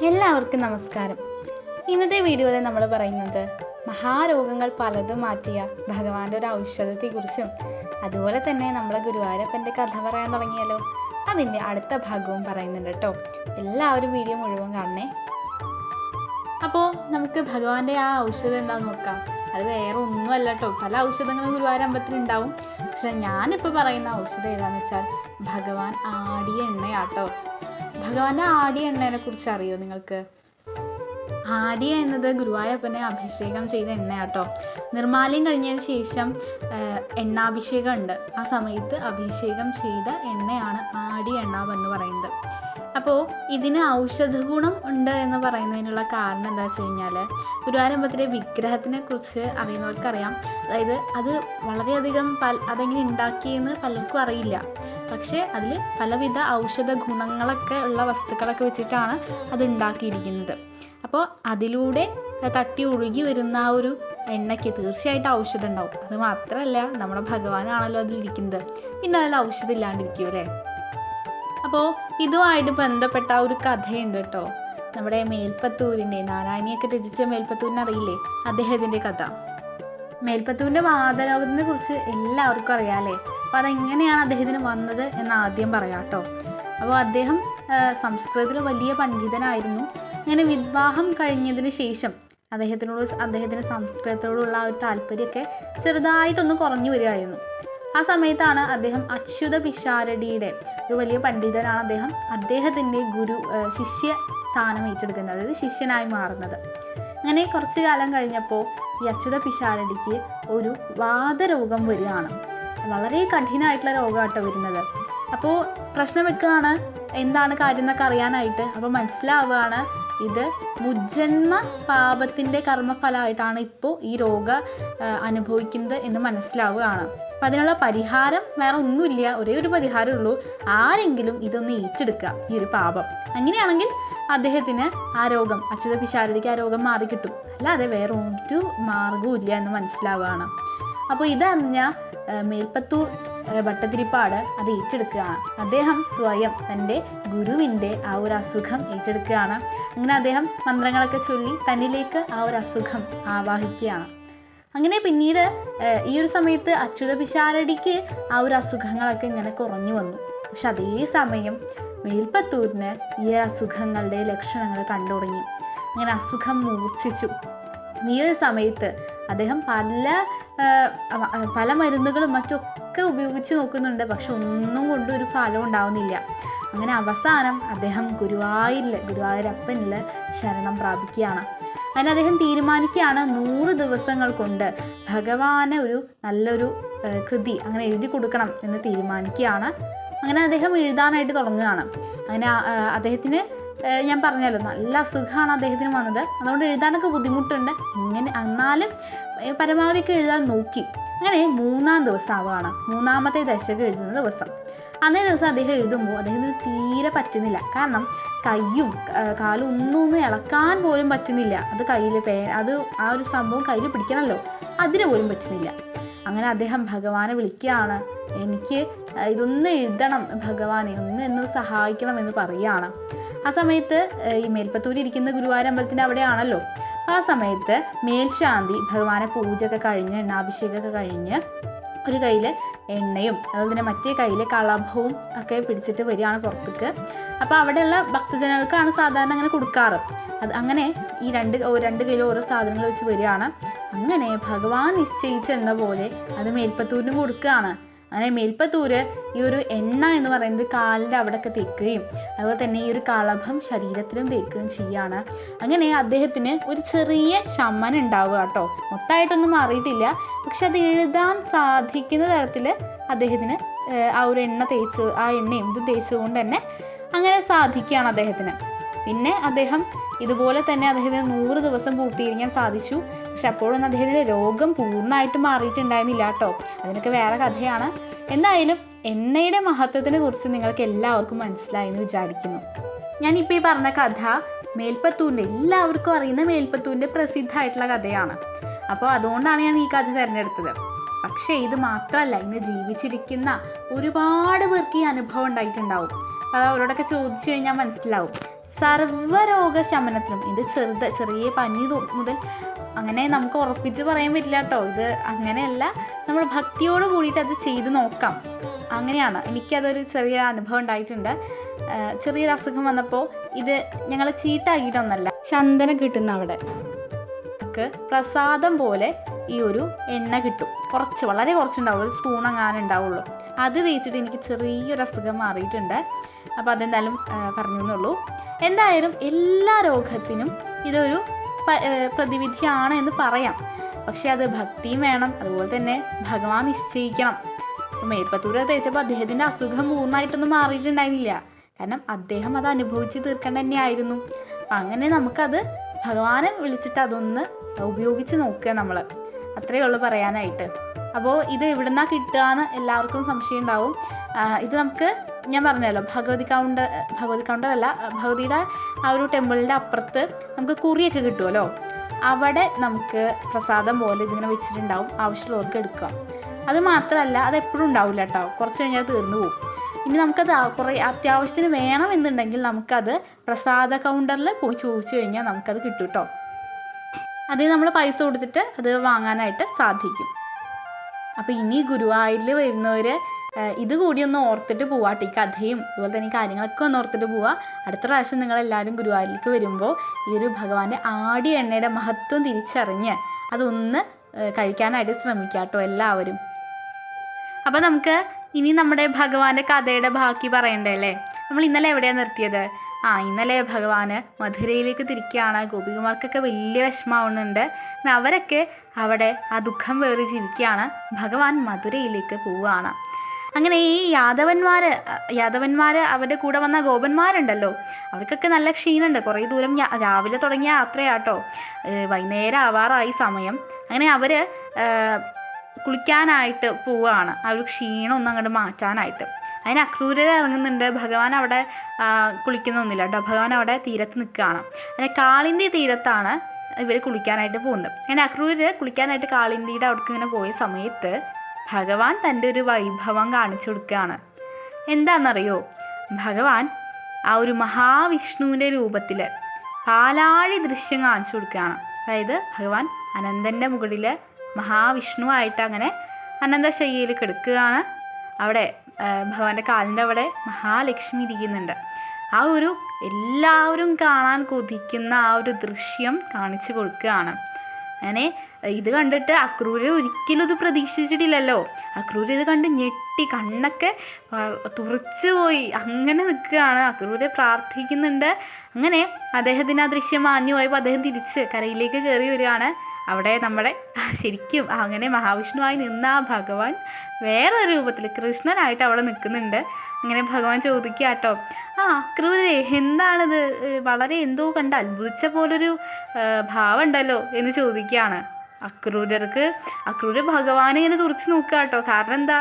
എല്ലാവർക്കും നമസ്കാരം. ഇന്നത്തെ വീഡിയോയിൽ നമ്മൾ പറയുന്നത് മഹാരോഗങ്ങൾ പലതും മാറ്റിയ ഭഗവാന്റെ ഒരു ഔഷധത്തെക്കുറിച്ചും അതുപോലെ തന്നെ നമ്മളെ ഗുരുവായൂരപ്പൻ്റെ കഥ പറയാൻ തുടങ്ങിയാലോ, അതിൻ്റെ അടുത്ത ഭാഗവും പറയുന്നുണ്ട് കേട്ടോ. എല്ലാവരും വീഡിയോ മുഴുവൻ കാണണേ. അപ്പോൾ നമുക്ക് ഭഗവാന്റെ ആ ഔഷധം എന്താണെന്ന് നോക്കാം. അത് വേറെ ഒന്നുമല്ല കേട്ടോ, പല ഔഷധങ്ങളും ഗുരുവായൂർ അമ്പലത്തിൽ ഉണ്ടാവും. പക്ഷെ ഞാനിപ്പോൾ പറയുന്ന ഔഷധം ഏതാണെന്ന് വെച്ചാൽ ഭഗവാൻ ആടിയ എണ്ണയാട്ടോ. ഭഗവാന്റെ ആടിയ എണ്ണയെ കുറിച്ച് അറിയോ നിങ്ങൾക്ക്? ആടിയ എന്നത് ഗുരുവായൂരപ്പനെ അഭിഷേകം ചെയ്ത എണ്ണയാട്ടോ. നിർമ്മാല്യം കഴിഞ്ഞതിന് ശേഷം എണ്ണാഭിഷേകം ഉണ്ട്. ആ സമയത്ത് അഭിഷേകം ചെയ്ത എണ്ണയാണ് ആടിയ എണ്ണ എന്ന് പറയുന്നത്. അപ്പോൾ ഇതിന് ഔഷധ ഗുണം ഉണ്ട് എന്ന് പറയുന്നതിനുള്ള കാരണം എന്താ വെച്ച് കഴിഞ്ഞാൽ, ഗുരുവായൂരമ്പലത്തിലെ വിഗ്രഹത്തിനെ കുറിച്ച് അറിയുന്നവർക്കറിയാം. അതായത് അത് വളരെയധികം അതെങ്ങനെ ഉണ്ടാക്കിയെന്ന് പലർക്കും അറിയില്ല. പക്ഷേ അതിൽ പലവിധ ഔഷധ ഗുണങ്ങളൊക്കെ ഉള്ള വസ്തുക്കളൊക്കെ വെച്ചിട്ടാണ് അത് ഉണ്ടാക്കിയിരിക്കുന്നത്. അപ്പോൾ അതിലൂടെ തട്ടി ഒഴുകി വരുന്ന ആ ഒരു എണ്ണയ്ക്ക് തീർച്ചയായിട്ടും ഔഷധം ഉണ്ടാവും. അത് മാത്രമല്ല, നമ്മുടെ ഭഗവാനാണല്ലോ അതിലിരിക്കുന്നത്, പിന്നെ അതിൽ ഔഷധം ഇല്ലാണ്ടിരിക്കുമല്ലേ. അപ്പോൾ ഇതുമായിട്ട് ബന്ധപ്പെട്ട ഒരു കഥയുണ്ട് കേട്ടോ. നമ്മുടെ മേൽപ്പത്തൂരിൻ്റെ, നാരായണിയൊക്കെ രചിച്ച മേൽപ്പത്തൂരിനെ അറിയില്ലേ, അദ്ദേഹത്തിൻ്റെ കഥ. മേൽപ്പത്തൂരിൻ്റെ വാതരോഗത്തിനെ കുറിച്ച് എല്ലാവർക്കും അറിയാമല്ലേ. അപ്പോൾ അതെങ്ങനെയാണ് അദ്ദേഹത്തിന് വന്നത് എന്ന് ആദ്യം പറയാം കേട്ടോ. അപ്പോൾ അദ്ദേഹം സംസ്കൃതത്തിൽ വലിയ പണ്ഡിതനായിരുന്നു. അങ്ങനെ വിവാഹം കഴിഞ്ഞതിന് ശേഷം അദ്ദേഹത്തിന് സംസ്കൃതത്തോടുള്ള ഒരു താല്പര്യമൊക്കെ ചെറുതായിട്ടൊന്ന് കുറഞ്ഞു വരികയായിരുന്നു. ആ സമയത്താണ് അദ്ദേഹം അച്യുത പിഷാരടിയുടെ, ഒരു വലിയ പണ്ഡിതനാണ് അദ്ദേഹം, അദ്ദേഹത്തിൻ്റെ ശിഷ്യ സ്ഥാനം ഏറ്റെടുക്കുന്നത്, അതായത് ശിഷ്യനായി മാറുന്നത്. അങ്ങനെ കുറച്ചു കാലം കഴിഞ്ഞപ്പോൾ ഈ അച്യുത പിഷാരടിക്ക് ഒരു വാതരോഗം വരികയാണ്. വളരെ കഠിനമായിട്ടുള്ള രോഗമാട്ടോ വരുന്നത്. അപ്പോൾ പ്രശ്നം വെക്കുകയാണ് എന്താണ് കാര്യം എന്നൊക്കെ അറിയാനായിട്ട്. അപ്പോൾ മനസ്സിലാവുകയാണ് ഇത് മുജ്ജന്മ പാപത്തിൻ്റെ കർമ്മഫലമായിട്ടാണ് ഇപ്പോൾ ഈ രോഗം അനുഭവിക്കുന്നത് എന്ന് മനസ്സിലാവുകയാണ്. അപ്പം അതിനുള്ള പരിഹാരം വേറെ ഒന്നുമില്ല, ഒരേ ഒരു പരിഹാരമേ ഉള്ളൂ. ആരെങ്കിലും ഇതൊന്ന് ഏറ്റെടുക്കുക, ഈ ഒരു പാപം. അങ്ങനെയാണെങ്കിൽ അദ്ദേഹത്തിന് ആ രോഗം, അച്യുത പിഷാരടിക്ക് ആ രോഗം മാറിക്കിട്ടും. അല്ലാതെ വേറെ ഒരു മാർഗവും ഇല്ല എന്ന് മനസ്സിലാവുകയാണ്. അപ്പോൾ ഇതറിഞ്ഞ മേൽപ്പത്തൂർ ഭട്ടതിരിപ്പാട് അത് ഏറ്റെടുക്കുകയാണ്. അദ്ദേഹം സ്വയം തൻ്റെ ഗുരുവിൻ്റെ ആ ഒരു അസുഖം ഏറ്റെടുക്കുകയാണ്. അങ്ങനെ അദ്ദേഹം മന്ത്രങ്ങളൊക്കെ ചൊല്ലി തന്നിലേക്ക് ആ ഒരു അസുഖം ആവാഹിക്കുകയാണ്. അങ്ങനെ പിന്നീട് ഈ ഒരു സമയത്ത് അച്യുത പിഷാരടിക്ക് ആ ഒരു അസുഖങ്ങളൊക്കെ ഇങ്ങനെ കുറഞ്ഞു വന്നു. പക്ഷെ അതേ സമയം മേൽപ്പത്തൂരിന് ഈ അസുഖങ്ങളുടെ ലക്ഷണങ്ങൾ കണ്ടു തുടങ്ങി. അങ്ങനെ അസുഖം മൂർച്ഛിച്ചു. ഈ ഒരു സമയത്ത് അദ്ദേഹം പല മരുന്നുകളും മറ്റൊക്കെ ഉപയോഗിച്ച് നോക്കുന്നുണ്ട്. പക്ഷെ ഒന്നും കൊണ്ടും ഒരു ഫലം ഉണ്ടാവുന്നില്ല. അങ്ങനെ അവസാനം അദ്ദേഹം ഗുരുവായൂരപ്പനിൽ ശരണം പ്രാപിക്കുകയാണ്. അങ്ങനെ അദ്ദേഹം തീരുമാനിക്കുകയാണ് 100 ദിവസങ്ങൾ കൊണ്ട് ഭഗവാന് ഒരു നല്ലൊരു കൃതി അങ്ങനെ എഴുതി കൊടുക്കണം എന്ന് തീരുമാനിക്കുകയാണ്. അങ്ങനെ അദ്ദേഹം എഴുതാനായിട്ട് തുടങ്ങുകയാണ്. അങ്ങനെ അദ്ദേഹത്തിന്, ഞാൻ പറഞ്ഞല്ലോ, നല്ല അസുഖമാണ് അദ്ദേഹത്തിന് വന്നത്. അതുകൊണ്ട് എഴുതാനൊക്കെ ബുദ്ധിമുട്ടുണ്ട്. എന്നാലും പരമാവധിക്ക് എഴുതാൻ നോക്കി. അങ്ങനെ 3-ാം ദിവസം ആവുകയാണ്, 3-ാമത്തെ ദശകം എഴുതുന്ന ദിവസം. അന്നേ ദിവസം അദ്ദേഹം എഴുതുമ്പോൾ അദ്ദേഹത്തിന് തീരെ പറ്റുന്നില്ല. കാരണം കയ്യും കാലും ഒന്നും ഇളക്കാൻ പോലും പറ്റുന്നില്ല. അത് അത് ആ ഒരു സംഭവം കയ്യിൽ പിടിക്കണമല്ലോ, അതിന് പോലും പറ്റുന്നില്ല. അങ്ങനെ അദ്ദേഹം ഭഗവാനെ വിളിക്കുകയാണ്, എനിക്ക് ഇതൊന്ന് എഴുതണം ഭഗവാനെ, എന്നെ സഹായിക്കണം എന്ന് പറയുകയാണ്. ആ സമയത്ത് ഈ മേൽപ്പത്തൂരിരിക്കുന്ന ഗുരുവായൂർ അമ്പലത്തിൻ്റെ അവിടെയാണല്ലോ. ആ സമയത്ത് മേൽശാന്തി ഭഗവാനെ പൂജയൊക്കെ കഴിഞ്ഞ് എണ്ണാഭിഷേകമൊക്കെ കഴിഞ്ഞ് ഒരു കയ്യിൽ എണ്ണയും അതുപോലെ തന്നെ മറ്റേ കയ്യിൽ കളഭവും ഒക്കെ പിടിച്ചിട്ട് വരികയാണ് പുറത്തേക്ക്. അപ്പോൾ അവിടെയുള്ള ഭക്തജനങ്ങൾക്കാണ് സാധാരണ അങ്ങനെ കൊടുക്കാറ്. അങ്ങനെ ഈ 2 കിലോ ഓരോ സാധനങ്ങൾ വെച്ച് വരികയാണ്. അങ്ങനെ ഭഗവാൻ നിശ്ചയിച്ചെന്ന പോലെ അത് മേൽപ്പത്തൂരിന് കൊടുക്കുകയാണ്. അങ്ങനെ മേൽപ്പത്തൂര് ഈ ഒരു എണ്ണ എന്ന് പറയുന്നത് കാലിൻ്റെ അവിടെയൊക്കെ തേക്കുകയും അതുപോലെ തന്നെ ഈ ഒരു കളഭം ശരീരത്തിലും തേക്കുകയും ചെയ്യുകയാണ്. അങ്ങനെ അദ്ദേഹത്തിന് ഒരു ചെറിയ ശമനം ഉണ്ടാവുക കേട്ടോ. മൊത്തമായിട്ടൊന്നും മാറിയിട്ടില്ല, പക്ഷെ അത് എഴുതാൻ സാധിക്കുന്ന തരത്തിൽ അദ്ദേഹത്തിന് ആ ഒരു ആ എണ്ണയും ഇത് തേച്ചുകൊണ്ട് തന്നെ അങ്ങനെ സാധിക്കുകയാണ് അദ്ദേഹത്തിന്. പിന്നെ അദ്ദേഹം ഇതുപോലെ തന്നെ അദ്ദേഹത്തിന് 100 ദിവസം പൂർത്തീകരിക്കാൻ സാധിച്ചു. പക്ഷെ അപ്പോഴൊന്നും അദ്ദേഹത്തിൻ്റെ രോഗം പൂർണ്ണമായിട്ട് മാറിയിട്ടുണ്ടായിരുന്നില്ല കേട്ടോ. അതിനൊക്കെ വേറെ കഥയാണ്. എന്തായാലും എണ്ണയുടെ മഹത്വത്തിനെ കുറിച്ച് നിങ്ങൾക്ക് എല്ലാവർക്കും മനസ്സിലായി എന്ന് വിചാരിക്കുന്നു. ഞാനിപ്പോൾ ഈ പറഞ്ഞ കഥ മേൽപ്പത്തൂരിൻ്റെ, എല്ലാവർക്കും അറിയുന്ന മേൽപ്പത്തൂരിൻ്റെ പ്രസിദ്ധമായിട്ടുള്ള കഥയാണ്. അപ്പോൾ അതുകൊണ്ടാണ് ഞാൻ ഈ കഥ തിരഞ്ഞെടുത്തത്. പക്ഷേ ഇത് മാത്രമല്ല, ഇന്ന് ജീവിച്ചിരിക്കുന്ന ഒരുപാട് പേർക്ക് ഈ അനുഭവം ഉണ്ടായിട്ടുണ്ടാവും. അത് അവരോടൊക്കെ ചോദിച്ചു കഴിഞ്ഞാൽ മനസ്സിലാവും. സർവ്വരോഗശമനത്തിനും. ഇത് ചെറിയ പനി മുതൽ അങ്ങനെ നമുക്ക് ഉറപ്പിച്ച് പറയാൻ പറ്റില്ല കേട്ടോ. ഇത് അങ്ങനെയല്ല, നമ്മൾ ഭക്തിയോട് കൂടിയിട്ട് അത് ചെയ്ത് നോക്കാം. അങ്ങനെയാണ്. എനിക്കതൊരു ചെറിയ അനുഭവം ഉണ്ടായിട്ടുണ്ട്. ചെറിയൊരു അസുഖം വന്നപ്പോൾ ഇത് ഞങ്ങൾ ചീട്ടാക്കിയിട്ടൊന്നല്ല, ചന്ദനം കിട്ടുന്ന അവിടെ പ്രസാദം പോലെ ഈ ഒരു എണ്ണ കിട്ടും. വളരെ കുറച്ചുണ്ടാവുള്ളൂ, ഒരു സ്പൂൺ അങ്ങനെ ഉണ്ടാവുള്ളൂ. അത് തേച്ചിട്ട് എനിക്ക് ചെറിയൊരു അസുഖം മാറിയിട്ടുണ്ട്. അപ്പോൾ അതെന്തായാലും പറഞ്ഞു എന്നുള്ളൂ. എന്തായാലും എല്ലാ രോഗത്തിനും ഇതൊരു പ്രതിവിധിയാണ് എന്ന് പറയാം. പക്ഷെ അത് ഭക്തിയും വേണം, അതുപോലെ തന്നെ ഭഗവാൻ നിശ്ചയിക്കണം. മേൽപ്പത്തൂര് തേച്ചപ്പോൾ അദ്ദേഹത്തിൻ്റെ അസുഖം പൂർണ്ണമായിട്ടൊന്നും മാറിയിട്ടുണ്ടായിരുന്നില്ല. കാരണം അദ്ദേഹം അത് അനുഭവിച്ച് തീർക്കേണ്ട തന്നെയായിരുന്നു. അപ്പം അങ്ങനെ നമുക്കത് ഭഗവാനെ വിളിച്ചിട്ട് അതൊന്ന് ഉപയോഗിച്ച് നോക്കുക നമ്മൾ. അത്രയേ ഉള്ളൂ പറയാനായിട്ട്. അപ്പോൾ ഇത് എവിടുന്നാണ് കിട്ടുകയെന്ന് എല്ലാവർക്കും സംശയം ഉണ്ടാവും. ഇത് നമുക്ക് ഞാൻ പറഞ്ഞല്ലോ, ഭഗവതി കൗണ്ടർ അല്ല, ഭഗവതിയുടെ ആ ഒരു ടെമ്പിളിൻ്റെ അപ്പുറത്ത് നമുക്ക് കുറിയൊക്കെ കിട്ടുമല്ലോ, അവിടെ നമുക്ക് പ്രസാദം പോലെ ഇതിങ്ങനെ വെച്ചിട്ടുണ്ടാവും. ആവശ്യമുള്ളവർക്ക് എടുക്കുക. അത് മാത്രമല്ല, അത് എപ്പോഴും ഉണ്ടാവില്ല കേട്ടോ, കുറച്ച് കഴിഞ്ഞാൽ തീർന്നു പോകും. ഇനി നമുക്കത് കുറേ അത്യാവശ്യത്തിന് വേണമെന്നുണ്ടെങ്കിൽ നമുക്കത് പ്രസാദ കൗണ്ടറിൽ പോയി ചോദിച്ചു കഴിഞ്ഞാൽ നമുക്കത് കിട്ടും കേട്ടോ. അതിന് നമ്മൾ പൈസ കൊടുത്തിട്ട് അത് വാങ്ങാനായിട്ട് സാധിക്കും. അപ്പോൾ ഇനി ഗുരുവായൂരിൽ വരുന്നവർ ഇത് കൂടി ഒന്ന് ഓർത്തിട്ട് പോവാട്ടെ. ഈ കഥയും അതുപോലെ തന്നെ ഈ കാര്യങ്ങളൊക്കെ ഒന്ന് ഓർത്തിട്ട് പോവുക. അടുത്ത പ്രാവശ്യം നിങ്ങളെല്ലാവരും ഗുരുവായൂരിലേക്ക് വരുമ്പോൾ ഈ ഒരു ഭഗവാന്റെ ആടിയ എണ്ണയുടെ മഹത്വം തിരിച്ചറിഞ്ഞ് അതൊന്ന് കഴിക്കാനായിട്ട് ശ്രമിക്കുക കേട്ടോ എല്ലാവരും. അപ്പോൾ നമുക്ക് ഇനി നമ്മുടെ ഭഗവാന്റെ കഥയുടെ ബാക്കി പറയണ്ടേ അല്ലേ. നമ്മൾ ഇന്നലെ എവിടെയാണ് നിർത്തിയത്? ഇന്നലെ ഭഗവാന് മധുരയിലേക്ക് തിരിക്കുകയാണ്. ഗോപികുമാർക്കൊക്കെ വലിയ വിഷമമാവുന്നുണ്ട്. അവരൊക്കെ അവിടെ ആ ദുഃഖം വേറി ജീവിക്കുകയാണ്. ഭഗവാൻ മധുരയിലേക്ക് പോവുകയാണ്. അങ്ങനെ ഈ യാദവന്മാർ അവരുടെ കൂടെ വന്ന ഗോപന്മാരുണ്ടല്ലോ, അവർക്കൊക്കെ നല്ല ക്ഷീണമുണ്ട്. കുറേ ദൂരം രാവിലെ തുടങ്ങിയ യാത്രയാട്ടോ, വൈകുന്നേരം ആവാറായി സമയം. അങ്ങനെ അവർ കുളിക്കാനായിട്ട് പോവുകയാണ്, ആ ഒരു ക്ഷീണം ഒന്നും അങ്ങോട്ട് മാറ്റാനായിട്ട്. അതിന് അക്രൂരർ ഇറങ്ങുന്നുണ്ട്. ഭഗവാൻ അവിടെ കുളിക്കുന്നൊന്നുമില്ല കേട്ടോ, ഭഗവാൻ അവിടെ തീരത്ത് നിൽക്കുകയാണ്. അങ്ങനെ കാളിന്തി തീരത്താണ് ഇവർ കുളിക്കാനായിട്ട് പോകുന്നത്. അങ്ങനെ അക്രൂരർ കുളിക്കാനായിട്ട് കാളിന്തിയുടെ അവിടേക്ക് ഇങ്ങനെ പോയ സമയത്ത് ഭഗവാൻ തൻ്റെ ഒരു വൈഭവം കാണിച്ചു കൊടുക്കുകയാണ്. എന്താണെന്നറിയോ? ഭഗവാൻ ആ ഒരു മഹാവിഷ്ണുവിൻ്റെ രൂപത്തിൽ പാലാഴി ദൃശ്യം കാണിച്ചു കൊടുക്കുകയാണ്. അതായത് ഭഗവാൻ അനന്തൻ്റെ മുകളിൽ മഹാവിഷ്ണുവായിട്ട് അങ്ങനെ അനന്തശയ്യയിൽ കിടക്കുകയാണ്. അവിടെ ഭഗവാന്റെ കാലിൻ്റെ അവിടെ മഹാലക്ഷ്മി ഇരിക്കുന്നുണ്ട്. ആ ഒരു എല്ലാവരും കാണാൻ കൊതിക്കുന്ന ആ ഒരു ദൃശ്യം കാണിച്ചു കൊടുക്കുകയാണ്. അങ്ങനെ ഇത് കണ്ടിട്ട് അക്രൂരർ ഒരിക്കലും ഇത് പ്രതീക്ഷിച്ചിട്ടില്ലല്ലോ. അക്രൂരർ ഇത് കണ്ട് ഞെട്ടി, കണ്ണൊക്കെ തുറച്ചു പോയി, അങ്ങനെ നിൽക്കുകയാണ്. അക്രൂരർ പ്രാർത്ഥിക്കുന്നുണ്ട്. അങ്ങനെ അദ്ദേഹത്തിന് ആ ദൃശ്യം മാഞ്ഞു പോയപ്പോൾ അദ്ദേഹം തിരിച്ച് കരയിലേക്ക് കയറി വരികയാണ്. അവിടെ നമ്മുടെ ശരിക്കും അങ്ങനെ മഹാവിഷ്ണുവായി നിന്ന ആ ഭഗവാൻ വേറൊരു രൂപത്തിൽ കൃഷ്ണനായിട്ട് അവിടെ നിൽക്കുന്നുണ്ട്. അങ്ങനെ ഭഗവാൻ ചോദിക്കുക കേട്ടോ, അക്രൂരേ എന്താണിത്, വളരെ എന്തോ കണ്ട് അത്ഭുതിച്ച പോലൊരു ഭാവം ഉണ്ടല്ലോ എന്ന് ചോദിക്കുകയാണ്. അക്രൂരർ ഭഗവാനെ ഇങ്ങനെ തുറച്ച് നോക്കുക കേട്ടോ. കാരണം എന്താ,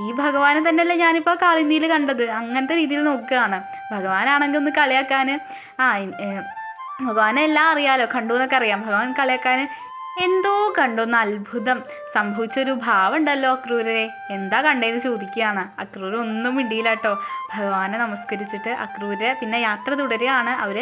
ഈ ഭഗവാനെ തന്നെയല്ലേ ഞാനിപ്പോൾ കാളിന്തിയിൽ കണ്ടത്, അങ്ങനത്തെ രീതിയിൽ നോക്കുകയാണ്. ഭഗവാനാണെങ്കിൽ ഒന്ന് കളിയാക്കാൻ, ഭഗവാനെ എല്ലാം അറിയാലോ, കണ്ടു എന്നൊക്കെ അറിയാം. ഭഗവാൻ കളിയാക്കാൻ എന്തോ കണ്ടോന്ന് അത്ഭുതം സംഭവിച്ചൊരു ഭാവം ഉണ്ടല്ലോ അക്രൂരരെ, എന്താ കണ്ടേന്ന് ചോദിക്കുകയാണ്. അക്രൂർ ഒന്നും മിണ്ടിയില്ല കേട്ടോ. ഭഗവാനെ നമസ്കരിച്ചിട്ട് അക്രൂര് പിന്നെ യാത്ര തുടരുകയാണ് അവർ.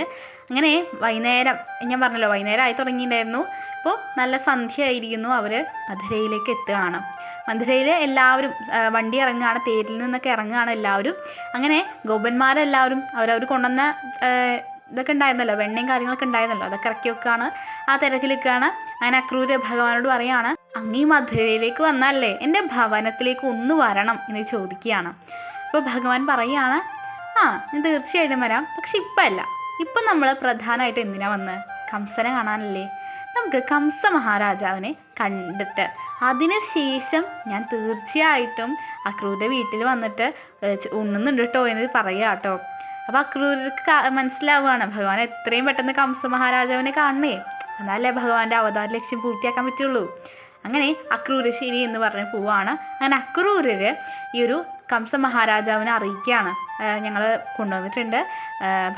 അങ്ങനെ വൈകുന്നേരം, ഞാൻ പറഞ്ഞല്ലോ വൈകുന്നേരം ആയി തുടങ്ങിയിട്ടുണ്ടായിരുന്നു. അപ്പോൾ നല്ല സന്ധ്യ ആയിരിക്കുന്നു. അവർ മധുരയിലേക്ക് എത്തുകയാണ്. മധുരയിൽ എല്ലാവരും വണ്ടി ഇറങ്ങുകയാണ്, തേരിൽ നിന്നൊക്കെ ഇറങ്ങുകയാണ് എല്ലാവരും. അങ്ങനെ ഗോപന്മാരെല്ലാവരും അവർ കൊണ്ടുവന്ന ഇതൊക്കെ ഉണ്ടായിരുന്നല്ലോ, വെണ്ണയും കാര്യങ്ങളൊക്കെ ഉണ്ടായിരുന്നല്ലോ, അതൊക്കെ ഇറക്കി വെക്കുകയാണ്. ആ തിരക്കിലേക്കാണ്. അങ്ങനെ അക്രൂര് ഭഗവാനോട് പറയുകയാണ്, അങ്ങീ മധുരയിലേക്ക് വന്നല്ലേ, എൻ്റെ ഭവനത്തിലേക്ക് ഒന്ന് വരണം എന്ന് ചോദിക്കുകയാണ്. അപ്പോൾ ഭഗവാൻ പറയുകയാണ്, ഞാൻ തീർച്ചയായിട്ടും വരാം, പക്ഷെ ഇപ്പം അല്ല. ഇപ്പം നമ്മൾ പ്രധാനമായിട്ട് എന്തിനാണ് വന്ന്? കംസനെ കാണാനല്ലേ. നമുക്ക് കംസ മഹാരാജാവിനെ കണ്ടിട്ട് അതിനുശേഷം ഞാൻ തീർച്ചയായിട്ടും അക്രൂരുടെ വീട്ടിൽ വന്നിട്ട് ഉണ്ണുന്നുണ്ട് കേട്ടോ എന്ന് പറയുക കേട്ടോ. അപ്പോൾ അക്രൂരർക്ക് മനസ്സിലാവുകയാണ് ഭഗവാൻ എത്രയും പെട്ടെന്ന് കംസ മഹാരാജാവിനെ കാണണേ, എന്നാലേ ഭഗവാന്റെ അവതാര ലക്ഷ്യം പൂർത്തിയാക്കാൻ പറ്റുള്ളൂ. അങ്ങനെ അക്രൂര് ശരി എന്ന് പറഞ്ഞ് പോവാണ്. അങ്ങനെ അക്രൂരർ ഈ ഒരു കംസ മഹാരാജാവിനെ അറിയിക്കുകയാണ്, ഞങ്ങൾ കൊണ്ടുവന്നിട്ടുണ്ട്,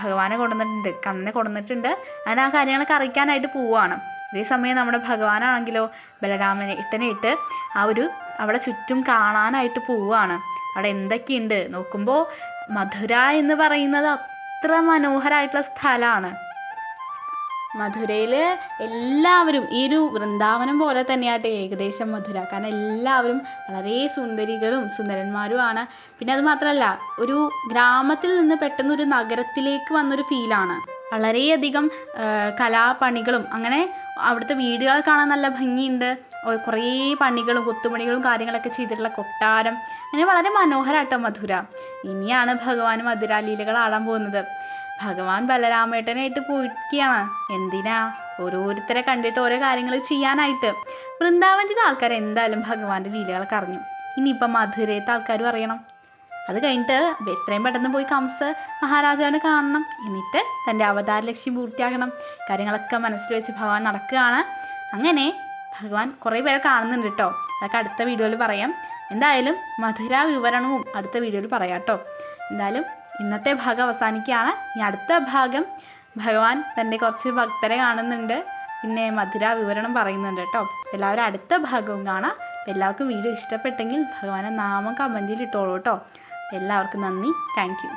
ഭഗവാനെ കൊണ്ടുവന്നിട്ടുണ്ട്, കണ്ണനെ കൊണ്ടുവന്നിട്ടുണ്ട്. അങ്ങനെ ആ കാര്യങ്ങളൊക്കെ അറിയിക്കാനായിട്ട് പോവുകയാണ്. അതേസമയം നമ്മുടെ ഭഗവാനാണെങ്കിലോ ബലരാമനെ ഇട്ട് ആ ഒരു അവിടെ ചുറ്റും കാണാനായിട്ട് പോവുകയാണ്. അവിടെ എന്തൊക്കെയുണ്ട് നോക്കുമ്പോൾ മധുര എന്ന് പറയുന്നത് അത്ര മനോഹരമായിട്ടുള്ള സ്ഥലമാണ്. മധുരയിൽ എല്ലാവരും ഈ ഒരു വൃന്ദാവനം പോലെ തന്നെയാട്ടെ ഏകദേശം മധുര. കാരണം എല്ലാവരും വളരെ സുന്ദരികളും സുന്ദരന്മാരുമാണ്. പിന്നെ അത് മാത്രമല്ല, ഒരു ഗ്രാമത്തിൽ നിന്ന് പെട്ടെന്ന് ഒരു നഗരത്തിലേക്ക് വന്നൊരു ഫീലാണ്. വളരെയധികം കലാപണികളും അങ്ങനെ അവിടുത്തെ വീടുകൾ കാണാൻ നല്ല ഭംഗിയുണ്ട്. കുറേ പണികളും കൊത്തുപണികളും കാര്യങ്ങളൊക്കെ ചെയ്തിട്ടുള്ള കൊട്ടാരം, അങ്ങനെ വളരെ മനോഹരമാട്ടോ മധുര. ഇനിയാണ് ഭഗവാൻ മധുരാലീലകൾ ആടാൻ പോകുന്നത്. ഭഗവാൻ ബലരാമേട്ടനായിട്ട് പോയിരിക്കുകയാണ്. എന്തിനാ? ഓരോരുത്തരെ കണ്ടിട്ട് ഓരോ കാര്യങ്ങൾ ചെയ്യാനായിട്ട്. വൃന്ദാവനത്തിലെ ആൾക്കാർ എന്തായാലും ഭഗവാന്റെ ലീലകളൊക്കെ അറിഞ്ഞു. ഇനിയിപ്പം മധുരത്തെ ആൾക്കാരും അറിയണം. അത് കഴിഞ്ഞിട്ട് എത്രയും പെട്ടെന്ന് പോയി കംസ മഹാരാജാവിനെ കാണണം. എന്നിട്ട് തൻ്റെ അവതാര ലക്ഷ്യം പൂർത്തിയാക്കണം. കാര്യങ്ങളൊക്കെ മനസ്സിൽ വെച്ച് ഭഗവാൻ നടക്കുകയാണ്. അങ്ങനെ ഭഗവാൻ കുറേ പേരെ കാണുന്നുണ്ട് കേട്ടോ. അതൊക്കെ അടുത്ത വീഡിയോയിൽ പറയാം. എന്തായാലും മധുര വിവരണവും അടുത്ത വീഡിയോയിൽ പറയാം കേട്ടോ. എന്തായാലും ഇന്നത്തെ ഭാഗം അവസാനിക്കുകയാണ്. ഇനി അടുത്ത ഭാഗം ഭഗവാൻ തൻ്റെ കുറച്ച് ഭക്തരെ കാണുന്നുണ്ട്, പിന്നെ മധുര വിവരണം പറയുന്നുണ്ട് കേട്ടോ. എല്ലാവരും അടുത്ത ഭാഗവും കാണാം. എല്ലാവർക്കും വീഡിയോ ഇഷ്ടപ്പെട്ടെങ്കിൽ ഭഗവാനെ നാമം കമൻറ്റിൽ ഇട്ടോളൂ കേട്ടോ. എല്ലാവർക്കും നന്ദി. Thank you.